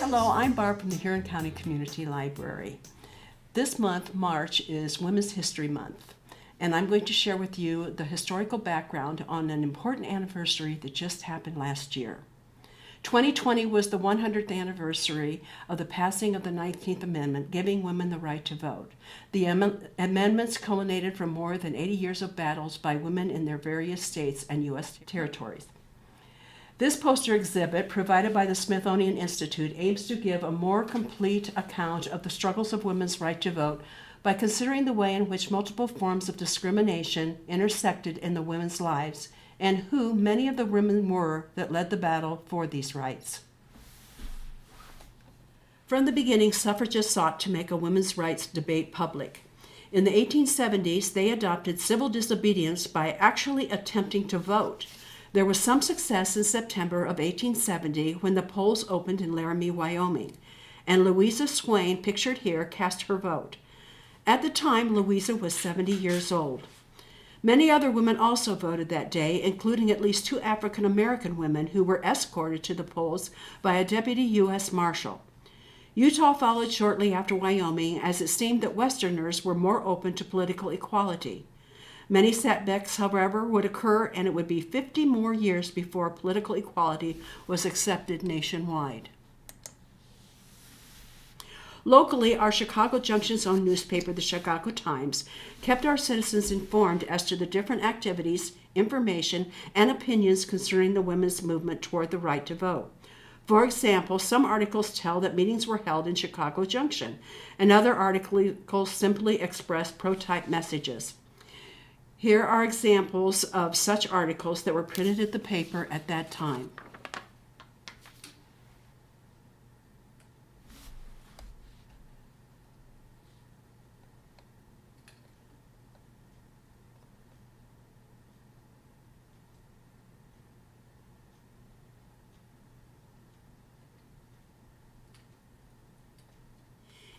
Hello, I'm Barb from the Huron County Community Library. This month, March, is Women's History Month, and I'm going to share with you the historical background on an important anniversary that just happened last year. 2020 was the 100th anniversary of the passing of the 19th Amendment, giving women the right to vote. The amendments culminated from more than 80 years of battles by women in their various states and U.S. territories. This poster exhibit, provided by the Smithsonian Institute, aims to give a more complete account of the struggles of women's right to vote by considering the way in which multiple forms of discrimination intersected in the women's lives and who many of the women were that led the battle for these rights. From the beginning, suffragists sought to make a women's rights debate public. In the 1870s, they adopted civil disobedience by actually attempting to vote. There was some success in September of 1870 when the polls opened in Laramie, Wyoming, and Louisa Swain, pictured here, cast her vote. At the time, Louisa was 70 years old. Many other women also voted that day, including at least 2 African American women who were escorted to the polls by a deputy U.S. Marshal. Utah followed shortly after Wyoming, as it seemed that Westerners were more open to political equality. Many setbacks, however, would occur, and it would be 50 more years before political equality was accepted nationwide. Locally, our Chicago Junction's own newspaper, the Chicago Times, kept our citizens informed as to the different activities, information, and opinions concerning the women's movement toward the right to vote. For example, some articles tell that meetings were held in Chicago Junction, and other articles simply express pro-type messages. Here are examples of such articles that were printed at the paper at that time.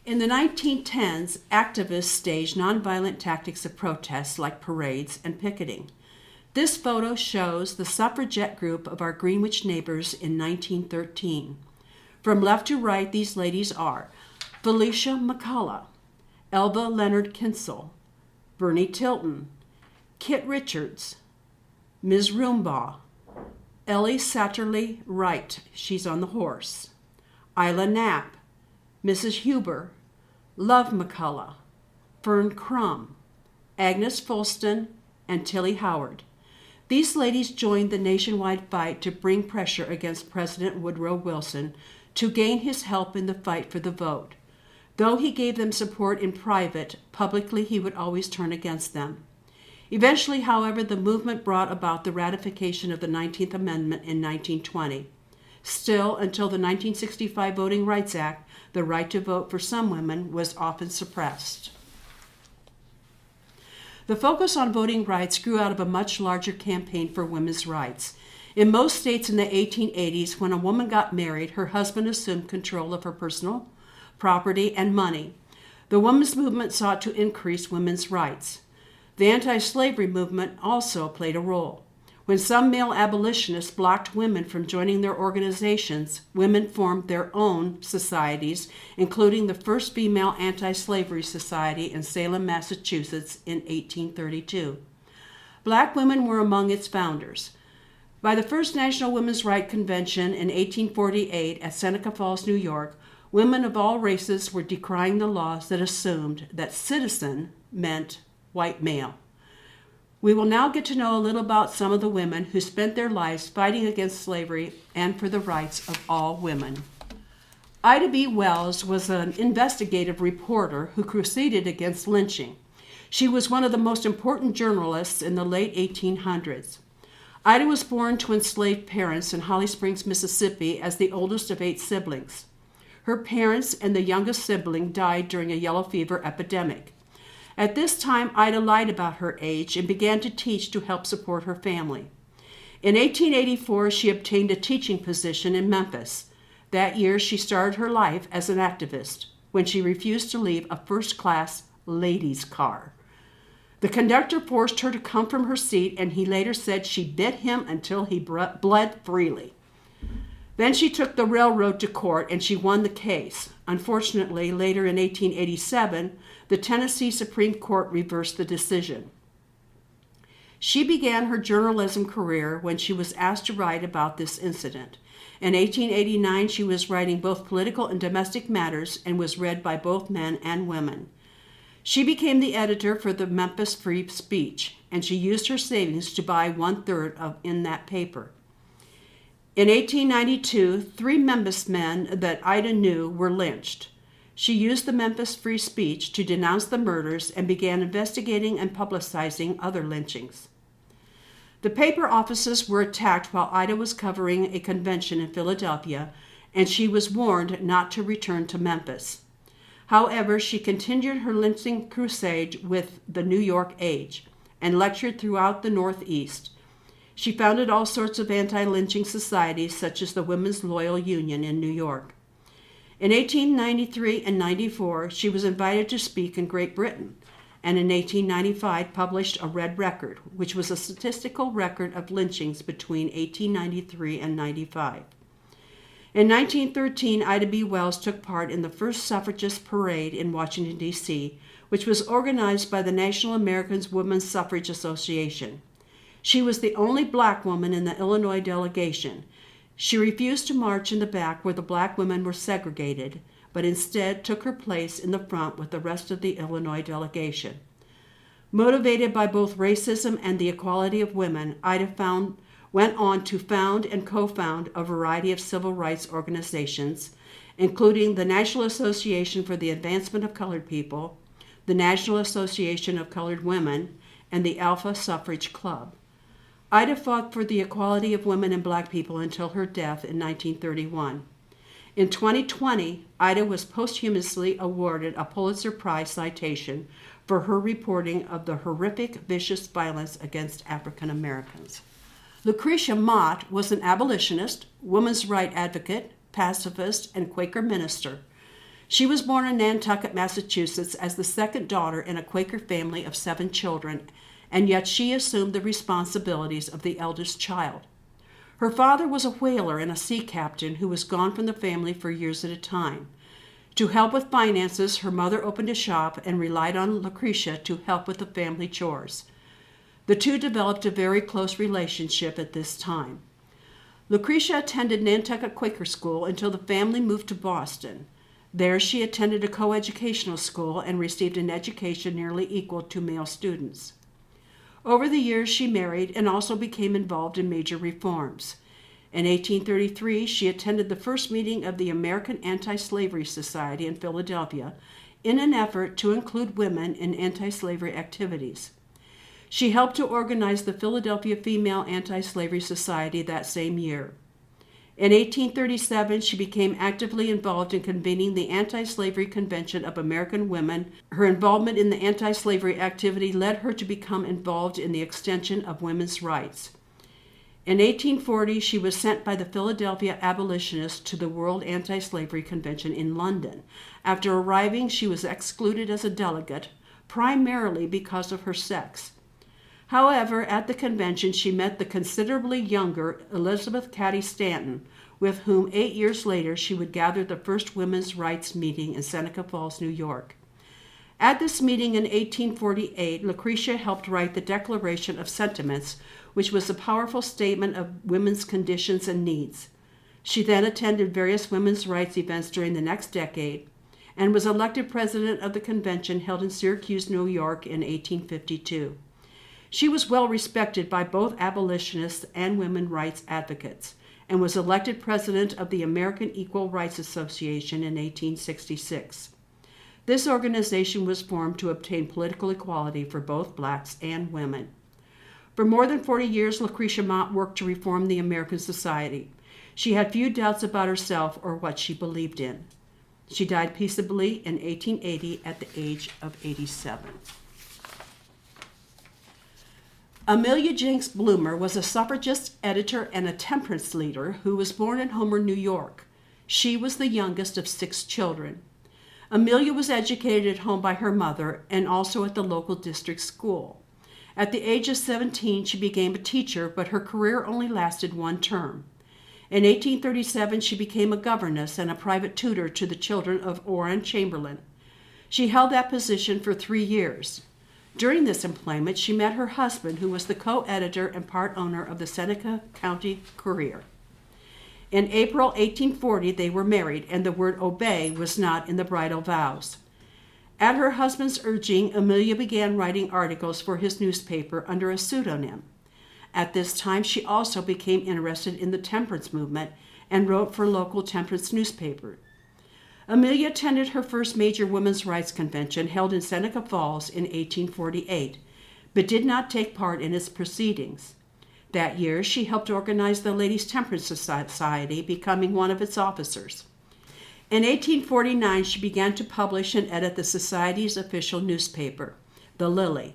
In the 1910s, activists staged nonviolent tactics of protest like parades and picketing. This photo shows the suffragette group of our Greenwich neighbors in 1913. From left to right, these ladies are Felicia McCullough, Elva Leonard Kinsel, Bernie Tilton, Kit Richards, Ms. Roombaugh, Ellie Satterley Wright, she's on the horse, Isla Knapp, Mrs. Huber, Love McCullough, Fern Crum, Agnes Folston, and Tilly Howard. These ladies joined the nationwide fight to bring pressure against President Woodrow Wilson to gain his help in the fight for the vote. Though he gave them support in private, publicly he would always turn against them. Eventually, however, the movement brought about the ratification of the 19th Amendment in 1920. Still, until the 1965 Voting Rights Act, the right to vote for some women was often suppressed. The focus on voting rights grew out of a much larger campaign for women's rights. In most states in the 1880s, when a woman got married, her husband assumed control of her personal property and money. The women's movement sought to increase women's rights. The anti-slavery movement also played a role. When some male abolitionists blocked women from joining their organizations, women formed their own societies, including the first female anti-slavery society in Salem, Massachusetts in 1832. Black women were among its founders. By the first National Women's Rights Convention in 1848 at Seneca Falls, New York, women of all races were decrying the laws that assumed that citizen meant white male. We will now get to know a little about some of the women who spent their lives fighting against slavery and for the rights of all women. Ida B. Wells was an investigative reporter who crusaded against lynching. She was one of the most important journalists in the late 1800s. Ida was born to enslaved parents in Holly Springs, Mississippi, as the oldest of 8 siblings. Her parents and the youngest sibling died during a yellow fever epidemic. At this time, Ida lied about her age and began to teach to help support her family. In 1884, she obtained a teaching position in Memphis. That year, she started her life as an activist when she refused to leave a first-class ladies' car. The conductor forced her to come from her seat, and he later said she bit him until he bled freely. Then she took the railroad to court and she won the case. Unfortunately, later in 1887, the Tennessee Supreme Court reversed the decision. She began her journalism career when she was asked to write about this incident. In 1889, she was writing both political and domestic matters and was read by both men and women. She became the editor for the Memphis Free Speech, and she used her savings to buy 1/3 in that paper. In 1892, 3 Memphis men that Ida knew were lynched. She used the Memphis Free Speech to denounce the murders and began investigating and publicizing other lynchings. The paper offices were attacked while Ida was covering a convention in Philadelphia, and she was warned not to return to Memphis. However, she continued her lynching crusade with the New York Age and lectured throughout the Northeast. She founded all sorts of anti-lynching societies, such as the Women's Loyal Union in New York. In 1893 and 94, she was invited to speak in Great Britain, and in 1895 published a Red Record, which was a statistical record of lynchings between 1893 and 95. In 1913, Ida B. Wells took part in the first suffragist parade in Washington, D.C., which was organized by the National American Women's Suffrage Association. She was the only black woman in the Illinois delegation. She refused to march in the back where the black women were segregated, but instead took her place in the front with the rest of the Illinois delegation. Motivated by both racism and the equality of women, Ida went on to found and co-found a variety of civil rights organizations, including the National Association for the Advancement of Colored People, the National Association of Colored Women, and the Alpha Suffrage Club. Ida fought for the equality of women and black people until her death in 1931. In 2020, Ida was posthumously awarded a Pulitzer Prize citation for her reporting of the horrific, vicious violence against African Americans. Lucille Mott was an abolitionist, women's rights advocate, pacifist, and Quaker minister. She was born in Nantucket, Massachusetts, as the second daughter in a Quaker family of 7 children, and yet she assumed the responsibilities of the eldest child. Her father was a whaler and a sea captain who was gone from the family for years at a time. To help with finances, her mother opened a shop and relied on Lucretia to help with the family chores. The two developed a very close relationship at this time. Lucretia attended Nantucket Quaker School until the family moved to Boston. There she attended a coeducational school and received an education nearly equal to male students. Over the years, she married and also became involved in major reforms. In 1833, she attended the first meeting of the American Anti-Slavery Society in Philadelphia in an effort to include women in anti-slavery activities. She helped to organize the Philadelphia Female Anti-Slavery Society that same year. In 1837, she became actively involved in convening the Anti-Slavery Convention of American Women. Her involvement in the anti-slavery activity led her to become involved in the extension of women's rights. In 1840, she was sent by the Philadelphia abolitionists to the World Anti-Slavery Convention in London. After arriving, she was excluded as a delegate, primarily because of her sex. However, at the convention, she met the considerably younger Elizabeth Cady Stanton, with whom 8 years later she would gather the first women's rights meeting in Seneca Falls, New York. At this meeting in 1848, Lucretia helped write the Declaration of Sentiments, which was a powerful statement of women's conditions and needs. She then attended various women's rights events during the next decade and was elected president of the convention held in Syracuse, New York in 1852. She was well respected by both abolitionists and women's rights advocates, and was elected president of the American Equal Rights Association in 1866. This organization was formed to obtain political equality for both blacks and women. For more than 40 years, Lucretia Mott worked to reform the American society. She had few doubts about herself or what she believed in. She died peaceably in 1880 at the age of 87. Amelia Jenks Bloomer was a suffragist editor and a temperance leader who was born in Homer, New York. She was the youngest of 6 children. Amelia was educated at home by her mother and also at the local district school. At the age of 17, she became a teacher, but her career only lasted 1 term. In 1837, she became a governess and a private tutor to the children of Orrin Chamberlain. She held that position for 3 years. During this employment, she met her husband, who was the co-editor and part owner of the Seneca County Courier. In April 1840, they were married, and the word obey was not in the bridal vows. At her husband's urging, Amelia began writing articles for his newspaper under a pseudonym. At this time, she also became interested in the temperance movement and wrote for local temperance newspapers. Amelia attended her first major women's rights convention held in Seneca Falls in 1848, but did not take part in its proceedings. That year, she helped organize the Ladies' Temperance Society, becoming one of its officers. In 1849, she began to publish and edit the Society's official newspaper, The Lily.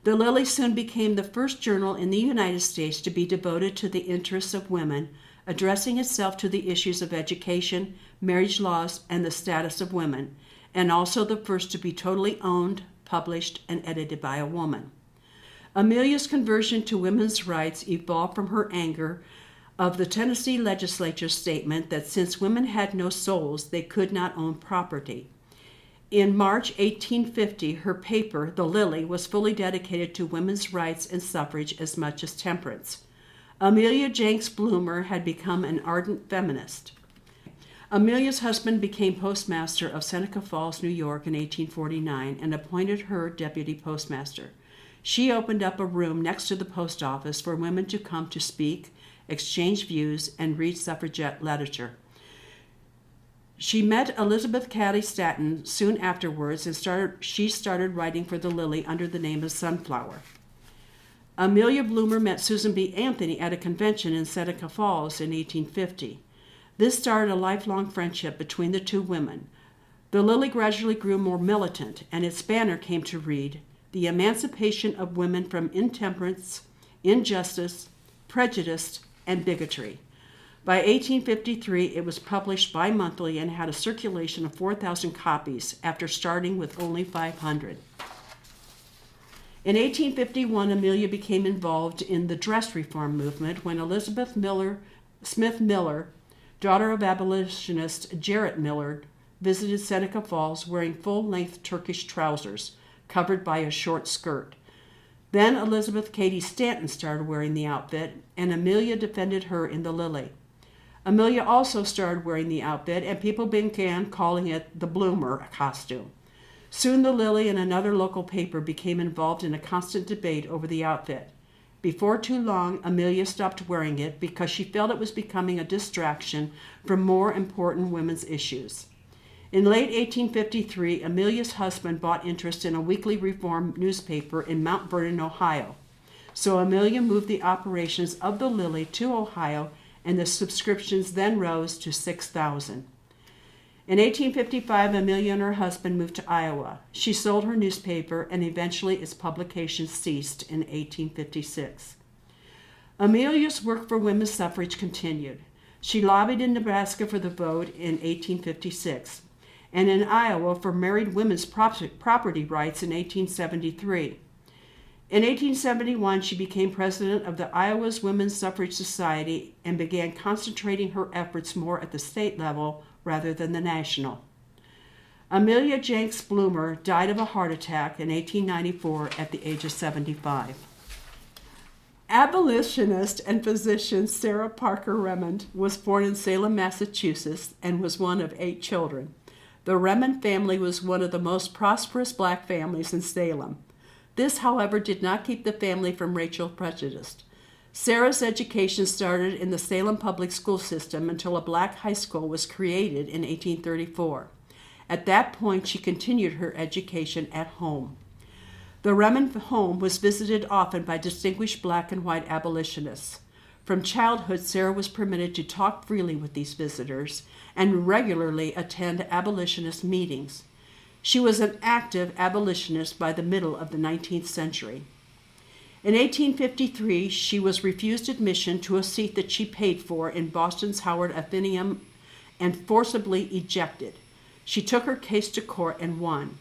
The Lily soon became the first journal in the United States to be devoted to the interests of women, addressing itself to the issues of education, marriage laws, and the status of women, and also the first to be totally owned, published, and edited by a woman. Amelia's conversion to women's rights evolved from her anger of the Tennessee legislature's statement that since women had no souls, they could not own property. In March 1850, her paper, The Lily, was fully dedicated to women's rights and suffrage as much as temperance. Amelia Jenks Bloomer had become an ardent feminist. Amelia's husband became postmaster of Seneca Falls, New York in 1849 and appointed her deputy postmaster. She opened up a room next to the post office for women to come to speak, exchange views, and read suffragette literature. She met Elizabeth Cady Stanton soon afterwards, and she started writing for The Lily under the name of Sunflower. Amelia Bloomer met Susan B. Anthony at a convention in Seneca Falls in 1850. This started a lifelong friendship between the two women. The Lily gradually grew more militant, and its banner came to read, "The Emancipation of Women from Intemperance, Injustice, Prejudice, and Bigotry." By 1853, it was published bi-monthly and had a circulation of 4,000 copies after starting with only 500. In 1851, Amelia became involved in the dress reform movement when Elizabeth Smith Miller, daughter of abolitionist Gertrude Willard, visited Seneca Falls wearing full-length Turkish trousers, covered by a short skirt. Then Elizabeth Cady Stanton started wearing the outfit, and Amelia defended her in The Lily. Amelia also started wearing the outfit, and people began calling it the Bloomer costume. Soon The Lily and another local paper became involved in a constant debate over the outfit. Before too long, Amelia stopped wearing it because she felt it was becoming a distraction from more important women's issues. In late 1853, Amelia's husband bought interest in a weekly reform newspaper in Mount Vernon, Ohio. So Amelia moved the operations of The Lily to Ohio, and the subscriptions then rose to 6,000. In 1855, Amelia and her husband moved to Iowa. She sold her newspaper, and eventually its publication ceased in 1856. Amelia's work for women's suffrage continued. She lobbied in Nebraska for the vote in 1856, and in Iowa for married women's property rights in 1873. In 1871, she became president of the Iowa's Women's Suffrage Society and began concentrating her efforts more at the state level rather than the national. Amelia Jenks Bloomer died of a heart attack in 1894 at the age of 75. Abolitionist and physician Sarah Parker Remond was born in Salem, Massachusetts, and was one of 8 children. The Remond family was one of the most prosperous black families in Salem. This, however, did not keep the family from racial prejudice. Sarah's education started in the Salem public school system until a black high school was created in 1834. At that point, she continued her education at home. The Remond home was visited often by distinguished black and white abolitionists. From childhood, Sarah was permitted to talk freely with these visitors and regularly attend abolitionist meetings. She was an active abolitionist by the middle of the 19th century. In 1853, she was refused admission to a seat that she paid for in Boston's Howard Athenaeum and forcibly ejected. She took her case to court and won.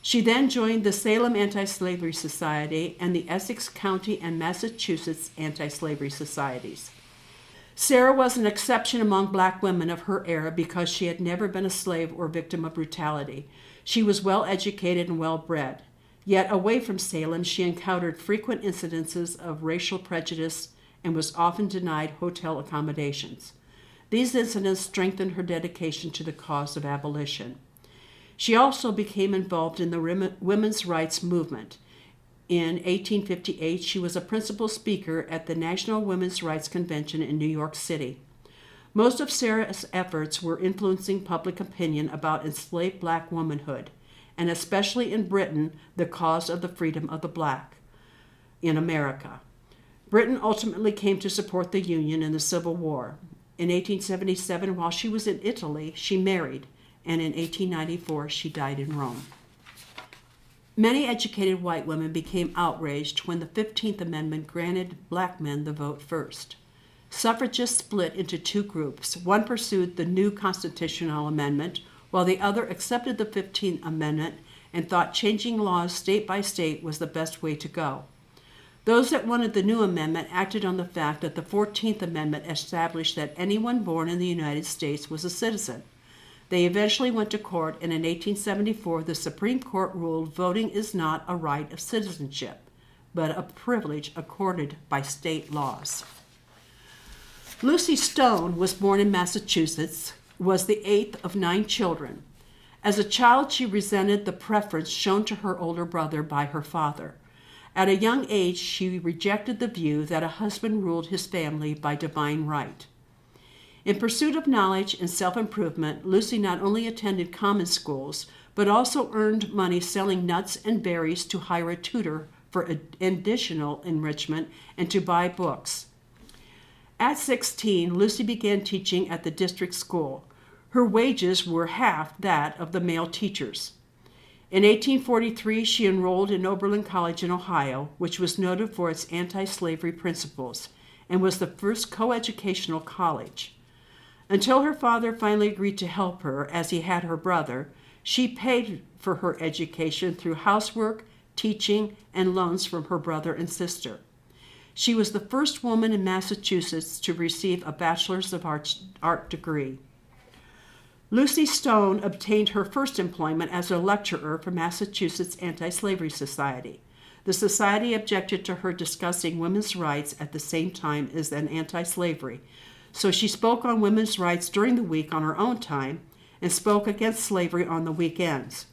She then joined the Salem Anti-Slavery Society and the Essex County and Massachusetts Anti-Slavery Societies. Sarah was an exception among black women of her era because she had never been a slave or victim of brutality. She was well educated and well bred. Yet away from Salem, she encountered frequent incidences of racial prejudice and was often denied hotel accommodations. These incidents strengthened her dedication to the cause of abolition. She also became involved in the women's rights movement. In 1858, she was a principal speaker at the National Women's Rights Convention in New York City. Most of Sarah's efforts were influencing public opinion about enslaved black womanhood, and especially in Britain, the cause of the freedom of the black in America. Britain ultimately came to support the Union in the Civil War. In 1877, while she was in Italy, she married, and in 1894, she died in Rome. Many educated white women became outraged when the 15th Amendment granted black men the vote first. Suffragists split into two groups. One pursued the new constitutional amendment, while the other accepted the 15th Amendment and thought changing laws state by state was the best way to go. Those that wanted the new amendment acted on the fact that the 14th Amendment established that anyone born in the United States was a citizen. They eventually went to court, and in 1874, the Supreme Court ruled voting is not a right of citizenship, but a privilege accorded by state laws. Lucy Stone was born in Massachusetts, was the eighth of 9 children. As a child, she resented the preference shown to her older brother by her father. At a young age, she rejected the view that a husband ruled his family by divine right. In pursuit of knowledge and self-improvement, Lucy not only attended common schools, but also earned money selling nuts and berries to hire a tutor for additional enrichment and to buy books. At 16, Lucy began teaching at the district school. Her wages were half that of the male teachers. In 1843, she enrolled in Oberlin College in Ohio, which was noted for its anti-slavery principles, and was the first coeducational college. Until her father finally agreed to help her, as he had her brother, she paid for her education through housework, teaching, and loans from her brother and sister. She was the first woman in Massachusetts to receive a Bachelor's of Art degree. Lucy Stone obtained her first employment as a lecturer for Massachusetts Anti-Slavery Society. The society objected to her discussing women's rights at the same time as an anti-slavery, so she spoke on women's rights during the week on her own time and spoke against slavery on the weekends.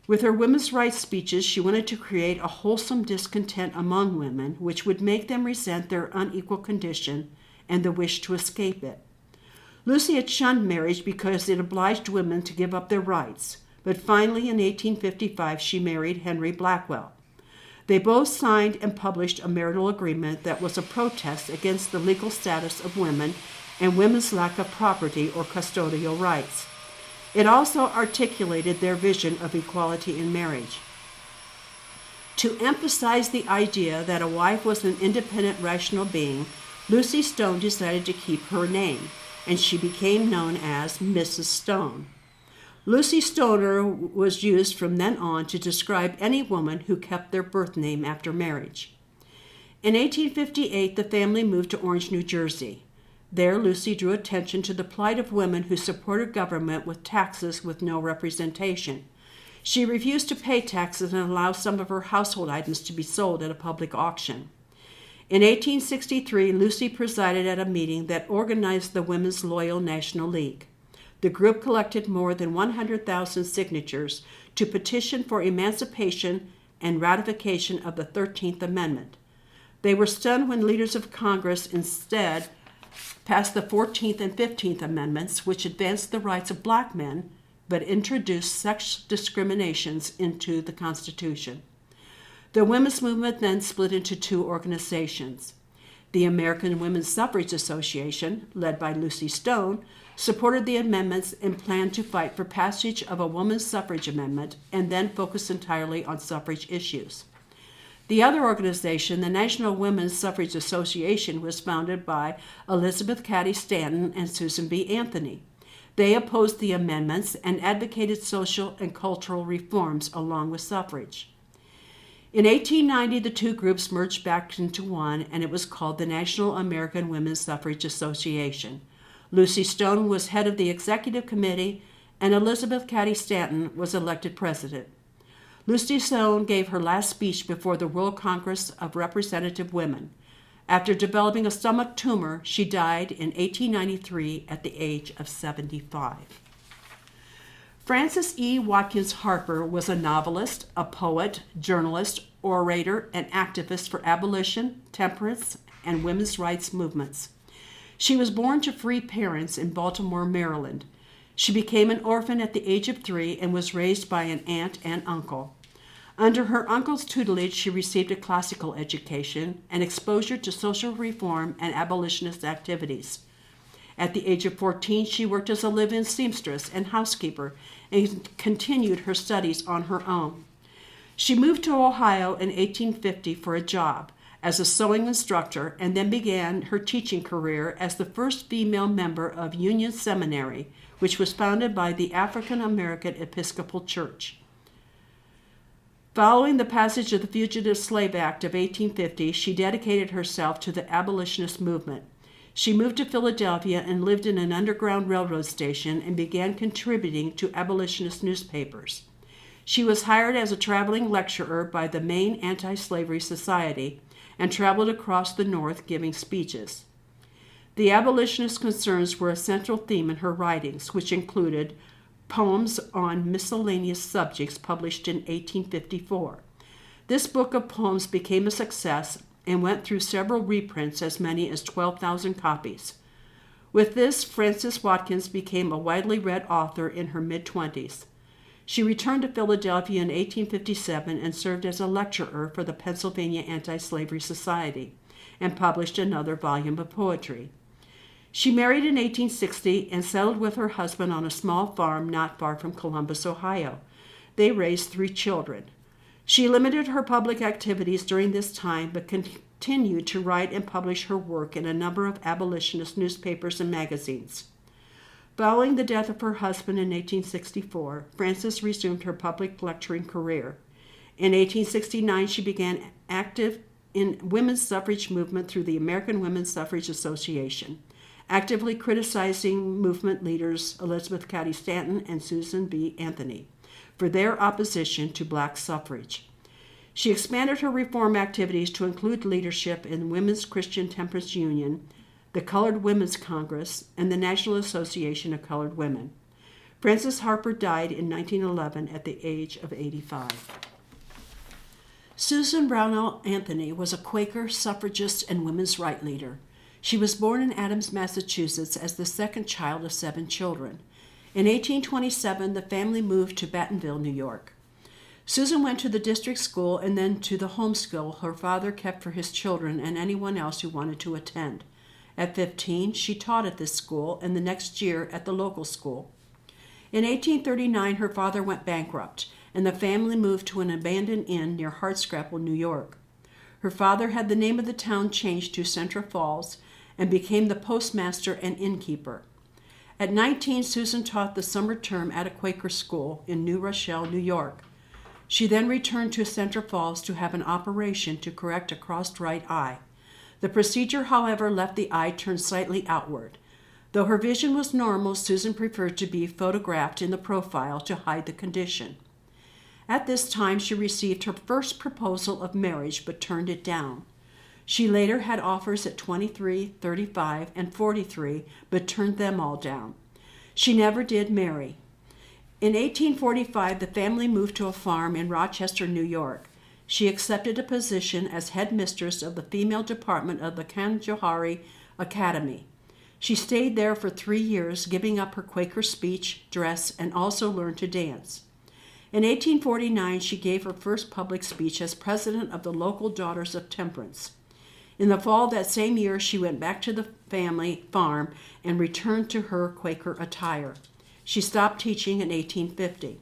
With her women's rights speeches, she wanted to create a wholesome discontent among women, which would make them resent their unequal condition and the wish to escape it. Lucy had shunned marriage because it obliged women to give up their rights, but finally in 1855 she married Henry Blackwell. They both signed and published a marital agreement that was a protest against the legal status of women and women's lack of property or custodial rights. It also articulated their vision of equality in marriage. To emphasize the idea that a wife was an independent, rational being, Lucy Stone decided to keep her name, and she became known as Mrs. Stone. Lucy Stoner was used from then on to describe any woman who kept their birth name after marriage. In 1858, the family moved to Orange, New Jersey. There, Lucy drew attention to the plight of women who supported government with taxes with no representation. She refused to pay taxes and allow some of her household items to be sold at a public auction. In 1863, Lucy presided at a meeting that organized the Women's Loyal National League. The group collected more than 100,000 signatures to petition for emancipation and ratification of the 13th Amendment. They were stunned when leaders of Congress instead passed the 14th and 15th Amendments, which advanced the rights of black men but introduced sex discriminations into the Constitution. The women's movement then split into two organizations. The American Women's Suffrage Association, led by Lucy Stone, supported the amendments and planned to fight for passage of a woman's suffrage amendment and then focus entirely on suffrage issues. The other organization, the National Women's Suffrage Association, was founded by Elizabeth Cady Stanton and Susan B. Anthony. They opposed the amendments and advocated social and cultural reforms along with suffrage. In 1890, the two groups merged back into one, and it was called the National American Women's Suffrage Association. Lucy Stone was head of the executive committee, and Elizabeth Cady Stanton was elected president. Lucy Stone gave her last speech before the World Congress of Representative Women. After developing a stomach tumor, she died in 1893 at the age of 75. Frances E. Watkins Harper was a novelist, a poet, journalist, orator, and activist for abolition, temperance, and women's rights movements. She was born to free parents in Baltimore, Maryland. She became an orphan at the age of 3 and was raised by an aunt and uncle. Under her uncle's tutelage, she received a classical education and exposure to social reform and abolitionist activities. At the age of 14, she worked as a live-in seamstress and housekeeper and continued her studies on her own. She moved to Ohio in 1850 for a job as a sewing instructor and then began her teaching career as the first female member of Union Seminary, which was founded by the African American Episcopal Church. Following the passage of the Fugitive Slave Act of 1850, she dedicated herself to the abolitionist movement. She moved to Philadelphia and lived in an underground railroad station and began contributing to abolitionist newspapers. She was hired as a traveling lecturer by the Maine Anti-Slavery Society and traveled across the North giving speeches. The abolitionist concerns were a central theme in her writings, which included poems on miscellaneous subjects published in 1854. This book of poems became a success and went through several reprints, as many as 12,000 copies. With this, Frances Watkins became a widely read author in her mid-20s. She returned to Philadelphia in 1857 and served as a lecturer for the Pennsylvania Anti-Slavery Society and published another volume of poetry. She married in 1860 and settled with her husband on a small farm not far from Columbus, Ohio. They raised 3 children. She limited her public activities during this time, but continued to write and publish her work in a number of abolitionist newspapers and magazines. Following the death of her husband in 1864, Frances resumed her public lecturing career. In 1869, she began active in women's suffrage movement through the American Women's Suffrage Association, actively criticizing movement leaders Elizabeth Cady Stanton and Susan B. Anthony for their opposition to black suffrage. She expanded her reform activities to include leadership in Women's Christian Temperance Union, the Colored Women's Congress, and the National Association of Colored Women. Frances Harper died in 1911 at the age of 85. Susan Brownell Anthony was a Quaker, suffragist, and women's rights leader. She was born in Adams, Massachusetts, as the second child of 7 children. In 1827, the family moved to Bentonville, New York. Susan went to the district school and then to the home school her father kept for his children and anyone else who wanted to attend. At 15, she taught at this school and the next year at the local school. In 1839, her father went bankrupt, and the family moved to an abandoned inn near Hardscrabble, New York. Her father had the name of the town changed to Central Falls and became the postmaster and innkeeper. At 19, Susan taught the summer term at a Quaker school in New Rochelle, New York. She then returned to Central Falls to have an operation to correct a crossed right eye. The procedure, however, left the eye turned slightly outward. Though her vision was normal, Susan preferred to be photographed in the profile to hide the condition. At this time, she received her first proposal of marriage but turned it down. She later had offers at 23, 35, and 43, but turned them all down. She never did marry. In 1845, the family moved to a farm in Rochester, New York. She accepted a position as headmistress of the female department of the Kanjohari Academy. She stayed there for 3 years, giving up her Quaker speech, dress, and also learned to dance. In 1849, she gave her first public speech as president of the local Daughters of Temperance. In the fall that same year, she went back to the family farm and returned to her Quaker attire. She stopped teaching in 1850.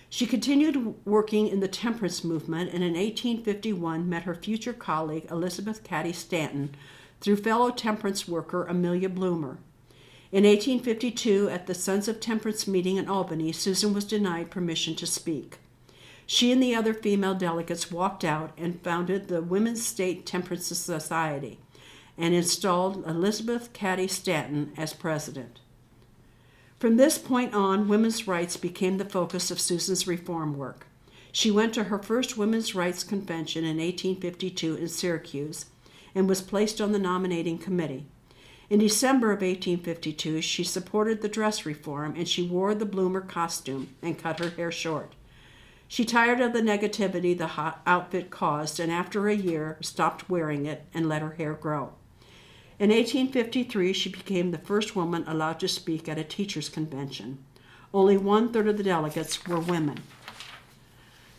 She continued working in the temperance movement and in 1851 met her future colleague Elizabeth Cady Stanton through fellow temperance worker Amelia Bloomer. In 1852, at the Sons of Temperance meeting in Albany, Susan was denied permission to speak. She and the other female delegates walked out and founded the Women's State Temperance Society and installed Elizabeth Cady Stanton as president. From this point on, women's rights became the focus of Susan's reform work. She went to her first women's rights convention in 1852 in Syracuse and was placed on the nominating committee. In December of 1852, she supported the dress reform and she wore the bloomer costume and cut her hair short. She tired of the negativity the hot outfit caused and after a year stopped wearing it and let her hair grow. In 1853, she became the first woman allowed to speak at a teachers' convention. Only 1/3 of the delegates were women.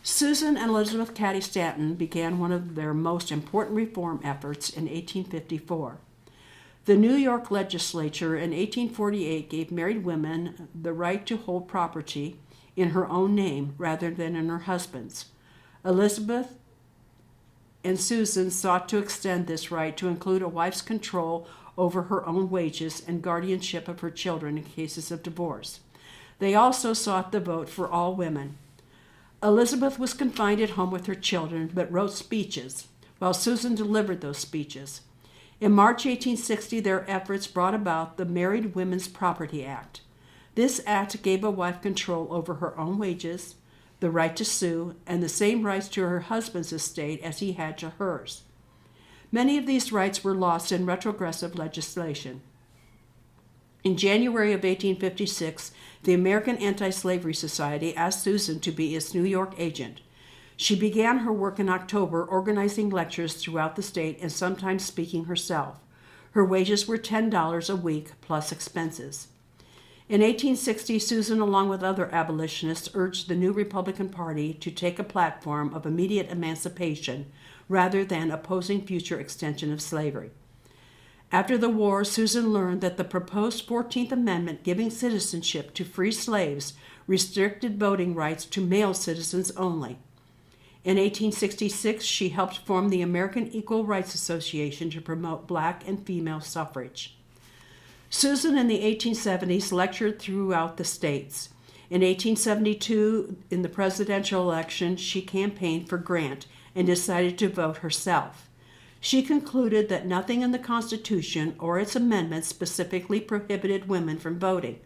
Susan and Elizabeth Cady Stanton began one of their most important reform efforts in 1854. The New York legislature in 1848 gave married women the right to hold property in her own name rather than in her husband's. Elizabeth and Susan sought to extend this right to include a wife's control over her own wages and guardianship of her children in cases of divorce. They also sought the vote for all women. Elizabeth was confined at home with her children but wrote speeches, while Susan delivered those speeches. In March 1860, their efforts brought about the Married Women's Property Act. This act gave a wife control over her own wages, the right to sue, and the same rights to her husband's estate as he had to hers. Many of these rights were lost in retrogressive legislation. In January of 1856, the American Anti-Slavery Society asked Susan to be its New York agent. She began her work in October, organizing lectures throughout the state and sometimes speaking herself. Her wages were $10 a week plus expenses. In 1860, Susan, along with other abolitionists, urged the new Republican Party to take a platform of immediate emancipation rather than opposing future extension of slavery. After the war, Susan learned that the proposed 14th Amendment giving citizenship to free slaves restricted voting rights to male citizens only. In 1866, she helped form the American Equal Rights Association to promote black and female suffrage. Susan in the 1870s lectured throughout the states. In 1872, in the presidential election, she campaigned for Grant and decided to vote herself. She concluded that nothing in the Constitution or its amendments specifically prohibited women from voting.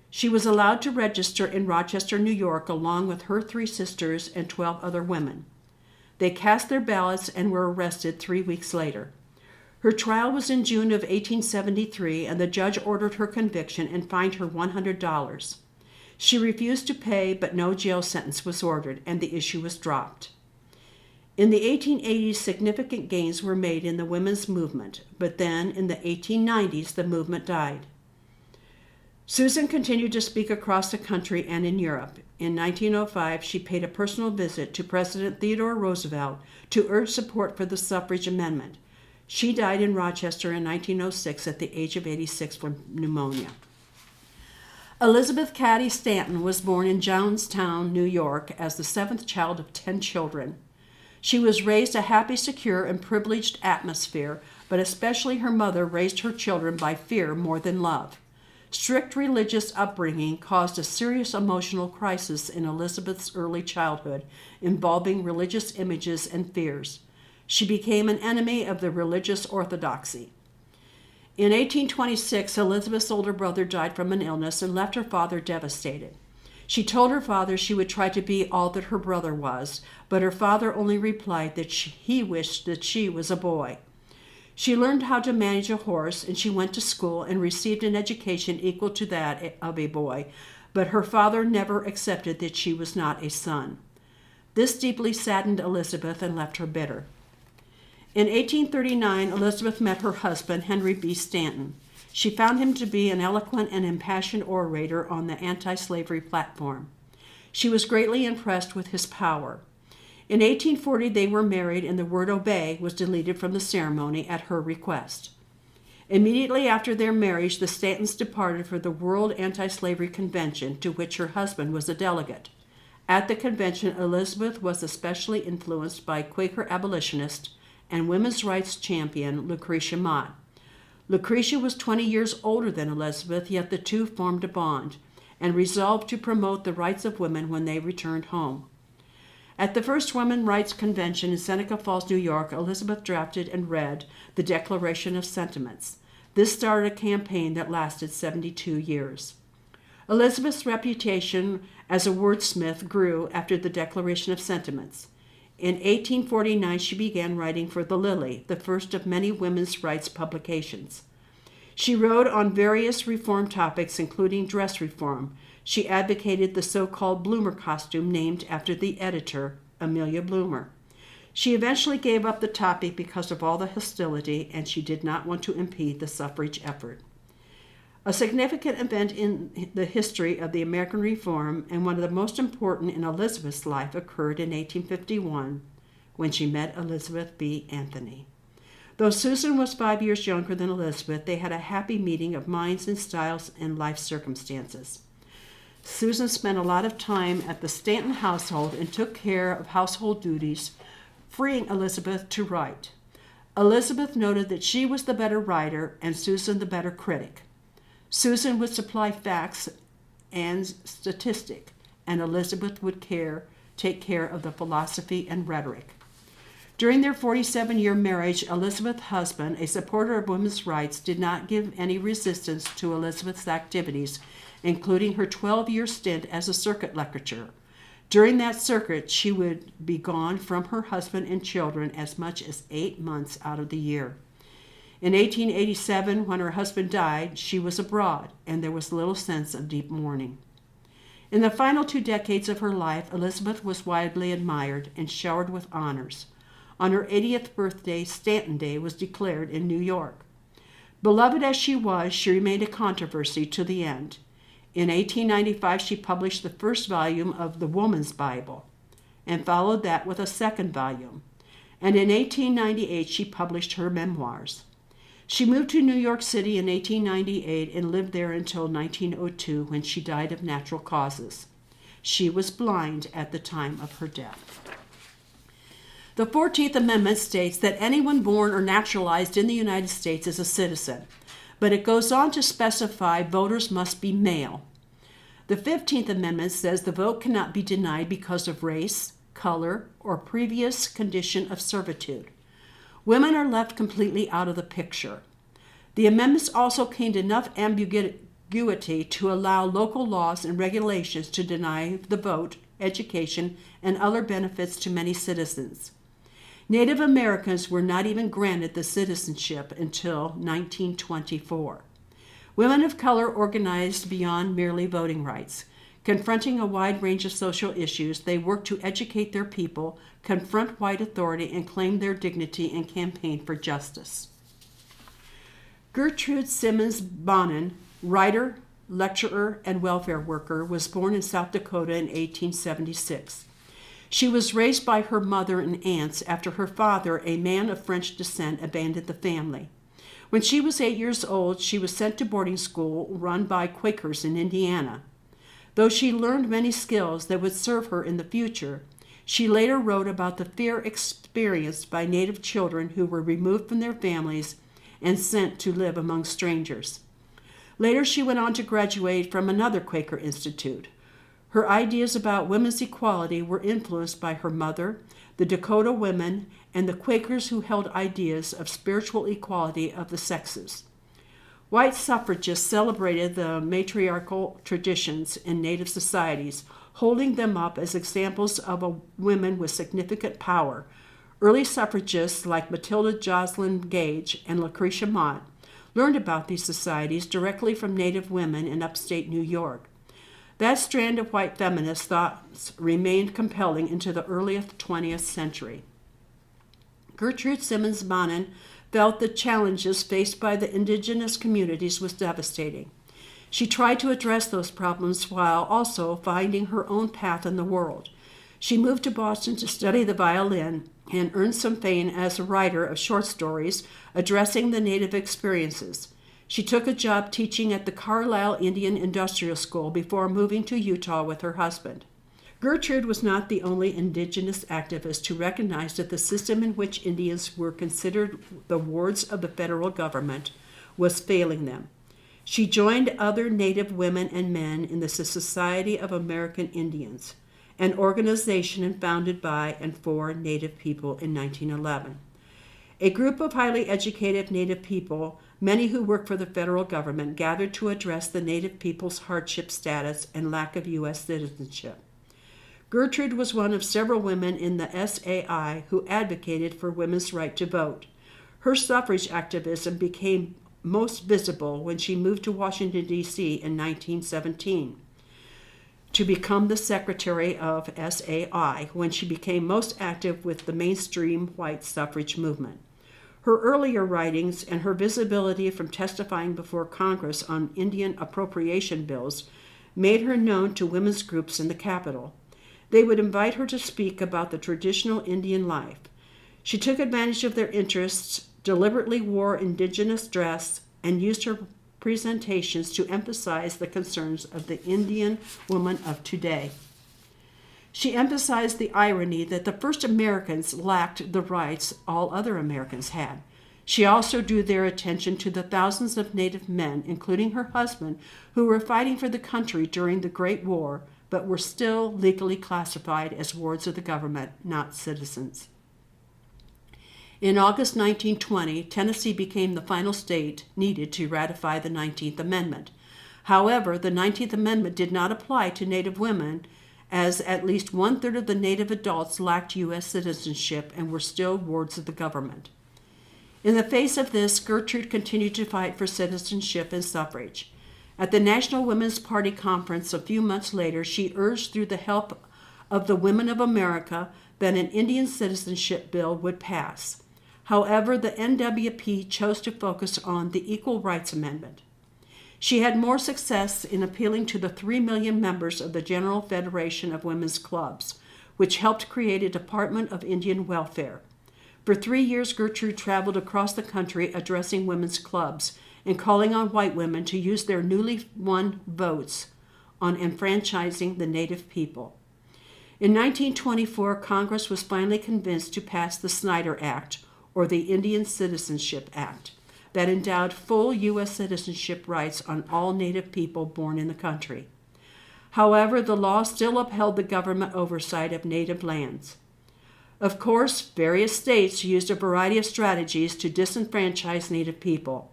She was allowed to register in Rochester, New York, along with her 3 sisters and 12 other women. They cast their ballots and were arrested 3 weeks later. Her trial was in June of 1873, and the judge ordered her conviction and fined her $100. She refused to pay, but no jail sentence was ordered, and the issue was dropped. In the 1880s, significant gains were made in the women's movement, but then in the 1890s, the movement died. Susan continued to speak across the country and in Europe. In 1905, she paid a personal visit to President Theodore Roosevelt to urge support for the suffrage amendment. She died in Rochester in 1906 at the age of 86 from pneumonia. Elizabeth Cady Stanton was born in Johnstown, New York, as the 7th child of 10 children. She was raised a happy, secure, and privileged atmosphere, but especially her mother raised her children by fear more than love. Strict religious upbringing caused a serious emotional crisis in Elizabeth's early childhood, involving religious images and fears. She became an enemy of the religious orthodoxy. In 1826, Elizabeth's older brother died from an illness and left her father devastated. She told her father she would try to be all that her brother was, but her father only replied that he wished that she was a boy. She learned how to manage a horse, and she went to school and received an education equal to that of a boy, but her father never accepted that she was not a son. This deeply saddened Elizabeth and left her bitter. In 1839, Elizabeth met her husband, Henry B. Stanton. She found him to be an eloquent and impassioned orator on the anti-slavery platform. She was greatly impressed with his power. In 1840, they were married, and the word obey was deleted from the ceremony at her request. Immediately after their marriage, the Stantons departed for the World Anti-Slavery Convention, to which her husband was a delegate. At the convention, Elizabeth was especially influenced by Quaker abolitionist and women's rights champion Lucille Mott. Lucretia was 20 years older than Elizabeth, yet the two formed a bond and resolved to promote the rights of women when they returned home. At the first Women's Rights Convention in Seneca Falls, New York, Elizabeth drafted and read the Declaration of Sentiments. This started a campaign that lasted 72 years. Elizabeth's reputation as a wordsmith grew after the Declaration of Sentiments. In 1849, she began writing for The Lily, the first of many women's rights publications. She wrote on various reform topics, including dress reform. She advocated the so-called bloomer costume named after the editor, Amelia Bloomer. She eventually gave up the topic because of all the hostility, and she did not want to impede the suffrage effort. A significant event in the history of the American Reform, and one of the most important in Elizabeth's life, occurred in 1851 when she met Elizabeth B. Anthony. Though Susan was 5 years younger than Elizabeth, they had a happy meeting of minds and styles and life circumstances. Susan spent a lot of time at the Stanton household and took care of household duties, freeing Elizabeth to write. Elizabeth noted that she was the better writer and Susan the better critic. Susan would supply facts and statistics, and Elizabeth would take care of the philosophy and rhetoric. During their 47-year marriage, Elizabeth's husband, a supporter of women's rights, did not give any resistance to Elizabeth's activities, including her 12-year stint as a circuit lecturer. During that circuit, she would be gone from her husband and children as much as 8 months out of the year. In 1887, when her husband died, she was abroad, and there was little sense of deep mourning. In the final 2 decades of her life, Elizabeth was widely admired and showered with honors. On her 80th birthday, Stanton Day was declared in New York. Beloved as she was, she remained a controversy to the end. In 1895, she published the first volume of The Woman's Bible, and followed that with a second volume. And in 1898, she published her memoirs. She moved to New York City in 1898 and lived there until 1902, when she died of natural causes. She was blind at the time of her death. The 14th Amendment states that anyone born or naturalized in the United States is a citizen, but it goes on to specify voters must be male. The 15th Amendment says the vote cannot be denied because of race, color, or previous condition of servitude. Women are left completely out of the picture. The amendments also contained enough ambiguity to allow local laws and regulations to deny the vote, education, and other benefits to many citizens. Native Americans were not even granted the citizenship until 1924. Women of color organized beyond merely voting rights. Confronting a wide range of social issues, they worked to educate their people, confront white authority, and claim their dignity and campaign for justice. Gertrude Simmons Bonan, writer, lecturer, and welfare worker, was born in South Dakota in 1876. She was raised by her mother and aunts after her father, a man of French descent, abandoned the family. When she was 8 years old, she was sent to boarding school run by Quakers in Indiana. Though she learned many skills that would serve her in the future, she later wrote about the fear experienced by Native children who were removed from their families and sent to live among strangers. Later, she went on to graduate from another Quaker institute. Her ideas about women's equality were influenced by her mother, the Dakota women, and the Quakers who held ideas of spiritual equality of the sexes. White suffragists celebrated the matriarchal traditions in Native societies, holding them up as examples of women with significant power. Early suffragists like Matilda Joslyn Gage and Lucille Mott learned about these societies directly from Native women in upstate New York. That strand of white feminist thoughts remained compelling into the early 20th century. Gertrude Simmons Bonan felt the challenges faced by the indigenous communities was devastating. She tried to address those problems while also finding her own path in the world. She moved to Boston to study the violin and earned some fame as a writer of short stories addressing the Native experiences. She took a job teaching at the Carlisle Indian Industrial School before moving to Utah with her husband. Gertrude was not the only indigenous activist who recognized that the system in which Indians were considered the wards of the federal government was failing them. She joined other Native women and men in the Society of American Indians, an organization founded by and for Native people in 1911. A group of highly educated Native people, many who work for the federal government, gathered to address the Native people's hardship status and lack of U.S. citizenship. Gertrude was one of several women in the SAI who advocated for women's right to vote. Her suffrage activism became most visible when she moved to Washington, D.C. in 1917 to become the secretary of SAI, when she became most active with the mainstream white suffrage movement. Her earlier writings and her visibility from testifying before Congress on Indian appropriation bills made her known to women's groups in the Capitol. They would invite her to speak about the traditional Indian life. She took advantage of their interests, deliberately wore indigenous dress, and used her presentations to emphasize the concerns of the Indian woman of today. She emphasized the irony that the first Americans lacked the rights all other Americans had. She also drew their attention to the thousands of Native men, including her husband, who were fighting for the country during the Great War, but were still legally classified as wards of the government, not citizens. In August 1920, Tennessee became the final state needed to ratify the 19th Amendment. However, the 19th Amendment did not apply to Native women, as at least one-third of the Native adults lacked U.S. citizenship and were still wards of the government. In the face of this, Gertrude continued to fight for citizenship and suffrage. At the National Women's Party conference a few months later, she urged through the help of the women of America that an Indian citizenship bill would pass. However, the NWP chose to focus on the Equal Rights Amendment. She had more success in appealing to the 3 million members of the General Federation of Women's Clubs, which helped create a Department of Indian Welfare. For 3 years, Gertrude traveled across the country addressing women's clubs and calling on white women to use their newly won votes on enfranchising the Native people. In 1924, Congress was finally convinced to pass the Snyder Act, or the Indian Citizenship Act, that endowed full U.S. citizenship rights on all Native people born in the country. However, the law still upheld the government oversight of Native lands. Of course, various states used a variety of strategies to disenfranchise Native people.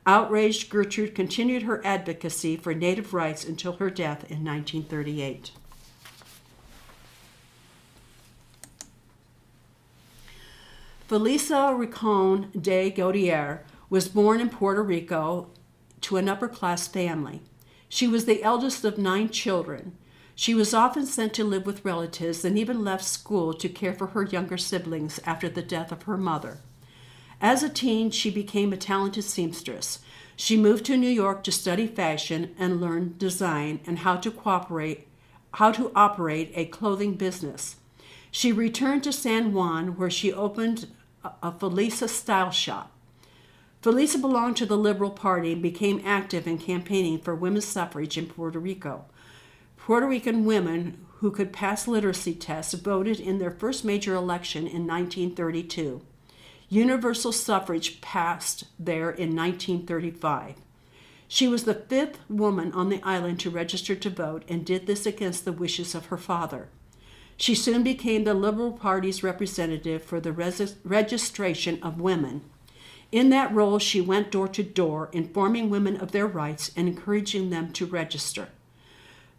Outraged, Gertrude continued her advocacy for Native rights until her death in 1938. Felicia Ricon de Gotierre was born in Puerto Rico to an upper-class family. She was the eldest of 9 children. She was often sent to live with relatives and even left school to care for her younger siblings after the death of her mother. As a teen, she became a talented seamstress. She moved to New York to study fashion and learn design and how to operate a clothing business. She returned to San Juan, where she opened a Felicia style shop. Felicia belonged to the Liberal Party and became active in campaigning for women's suffrage in Puerto Rico. Puerto Rican women who could pass literacy tests voted in their first major election in 1932. Universal suffrage passed there in 1935. She was the 5th woman on the island to register to vote and did this against the wishes of her father. She soon became the Liberal Party's representative for the registration of women. In that role, she went door to door, informing women of their rights and encouraging them to register.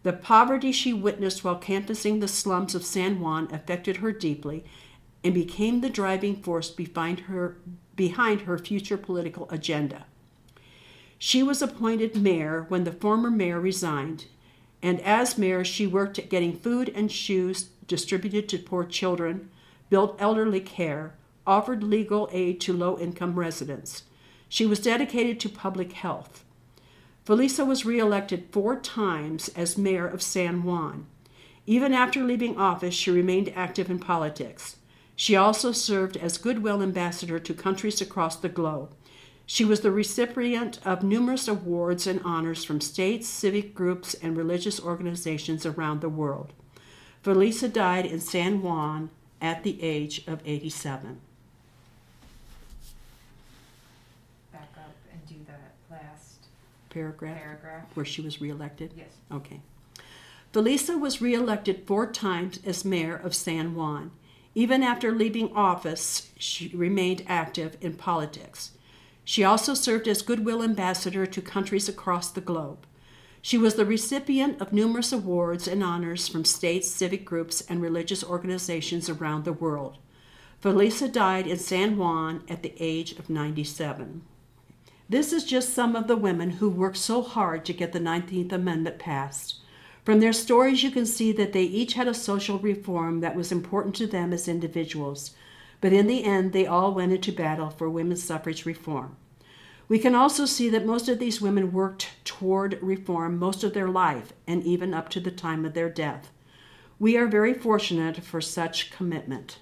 The poverty she witnessed while canvassing the slums of San Juan affected her deeply and became the driving force behind her future political agenda. She was appointed mayor when the former mayor resigned, and as mayor she worked at getting food and shoes distributed to poor children, built elderly care, offered legal aid to low-income residents. She was dedicated to public health. Felicia was reelected 4 times as mayor of San Juan. Even after leaving office, she remained active in politics. She also served as goodwill ambassador to countries across the globe. She was the recipient of numerous awards and honors from states, civic groups, and religious organizations around the world. Felicia died in San Juan at the age of 87. Back up and do that last Paragraph paragraph. where she was reelected? Yes. Okay. Felicia was reelected 4 times as mayor of San Juan. Even after leaving office, she remained active in politics. She also served as goodwill ambassador to countries across the globe. She was the recipient of numerous awards and honors from states, civic groups, and religious organizations around the world. Felicia died in San Juan at the age of 97. This is just some of the women who worked so hard to get the 19th Amendment passed. From their stories, you can see that they each had a social reform that was important to them as individuals. But in the end, they all went into battle for women's suffrage reform. We can also see that most of these women worked toward reform most of their life, and even up to the time of their death. We are very fortunate for such commitment.